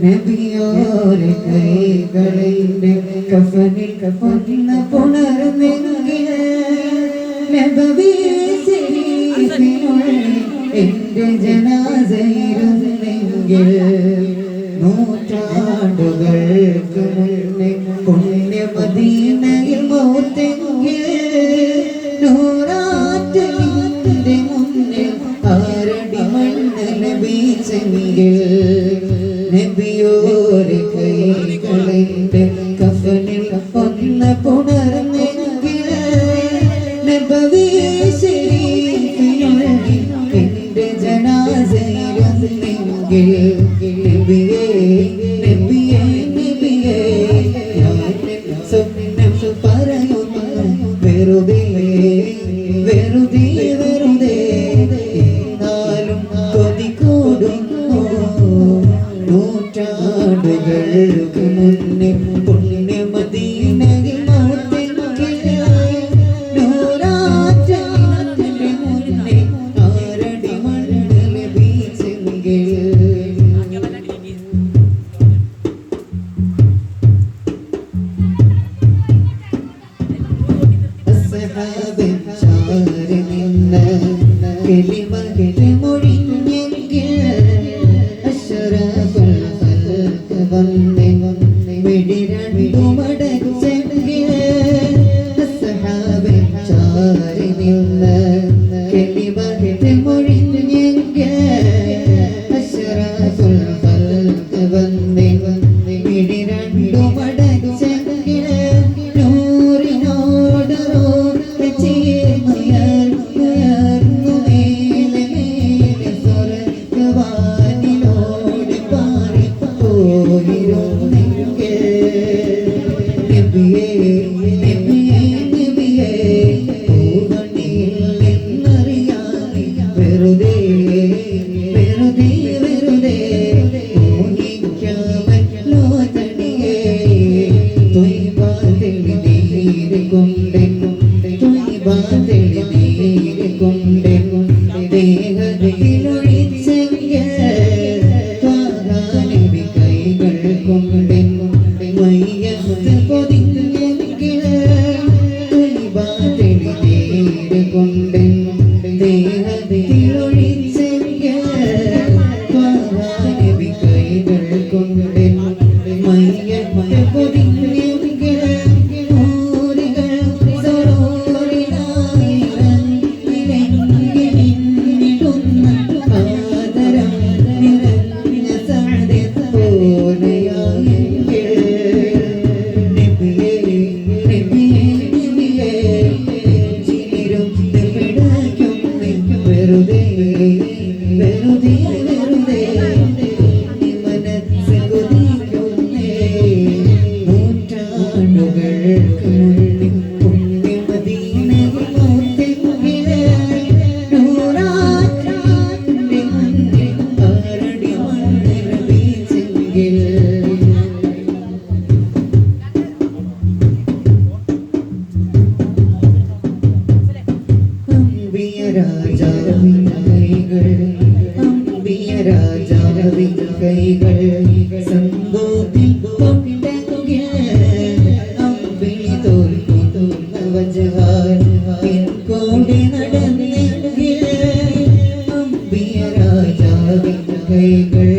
നബിയോരെ കൈകളിൻ്റെ കഫനിൽ കഫന്ന പുണർന്നെങ്കിൽ നബവി ശരീഫിനുള്ളിൽ എൻ്റെ ജനാസയിരുന്നെങ്കിൽ നൂറ്റാണ്ടുകൾക്ക് മുന്നേ പുണ്യ മദീനയിൽ മൗത്തെങ്കിൽ നൂറാറ്റലിൻ്റെ മുന്നിൽ ആരടി മണ്ണ് ലഭിച്ചെങ്കിൽ നബിയോരെ കൈകളിൻ്റെ കഫനിൽ ഒന്ന് പുണർന്നെങ്കിൽ നബവി ശരീഫിനുള്ളിൽ എൻ്റെ ജനാസയിരുന്നെങ്കിൽ നബിയേ നബിയേ നബിയേ ഞാൻ സ്വപ്നം പറയുന്നു വെറുതെ വെറുതെ വെറുതെ എന്നാലും കൊതി കൂടുന്നു നൂറ്റാണ്ടുകൾക്ക് മുന്നേ പുണ്യ മദീനയിൽ മൗത്തെങ്കിൽ നൂറാറ്റലിൻ്റെ മുന്നേ ആരടി മണ്ണ് ലഭിച്ചെങ്കിൽ അസ്ഹാബിൻ ചാരി നിന്ന് കലിമകൾ മൊഴിഞ്ഞെങ്കിൽ അശ്റഫുൽ ഖൽഖ് വന്ന് വെടിരണ്ടുമടച്ചെങ്കിൽ അസ്ഹാബിൻ ചാരി നിന്ന് കലിമകൾ മൊഴിഞ്ഞെങ്കിൽ അശ്റഫുൽ ഖൽഖ് വന്ന് വെടിരണ്ടുമടച്ചെങ്കിൽ നൂറിനോട് വെറുതെ വെറുതെ വെറുതെ ഊഹിക്കാമല്ലോ തടിയേ തൊയ്ബാതെളി നീര് കൊണ്ടെന്നും തൊയ്ബാതെളി നീര് കൊണ്ടെന്നും ദേഹത്തിലൊഴിച്ചെങ്കിൽ ത്വാഹാനബി കൈകൾ കൊണ്ടെന്നും മയ്യത്ത് പൊതിഞ്ഞെങ്കിൽ തൊയ്ബാതെളി നീര് കൊണ്ടെന്നും ദേഹത്തിലൊഴിച്ചെങ്കിൽ ത്വാഹാനബി കൈകൾ കൊണ്ടെന്നും മയ്യത്ത് പൊതിഞ്ഞെങ്കിൽ ഊരുകൾ സരോവരിലായിരം നിറഞ്ഞിടുന്ന ആദരം നിറഞ്ഞ സഅദത്ത് പോലെയായെങ്കിൽ നബിയേ നബിയേ നബിയേ ചിരിരുന്ന് പിടയ്ക്കും വെറുതെ വെറുതെ വെറുതെ മനസ്സ് കൊതിക്കുന്നേ നൂറ്റാണ്ടുകൾക്ക് മുന്നേ പുണ്യ മദീനയിൽ മൗത്തെങ്കിൽ നൂറാറ്റിൻ്റെ മുന്നിൽ ആരടി മണ്ണ് ലഭിച്ചെങ്കിൽ അമ്പിയ രാജാവിൻ കൈകൾ അമ്പിയ രാജാവിൻ കൈകൾ സന്തോഷത്തിൽ തൊട്ടെങ്കിൽ അമ്പിളി തോൽക്കുന്ന വജഹാൻ പിൻകൂടി നടന്നെങ്കിൽ അമ്പിയ രാജാവിൻ കൈകൾ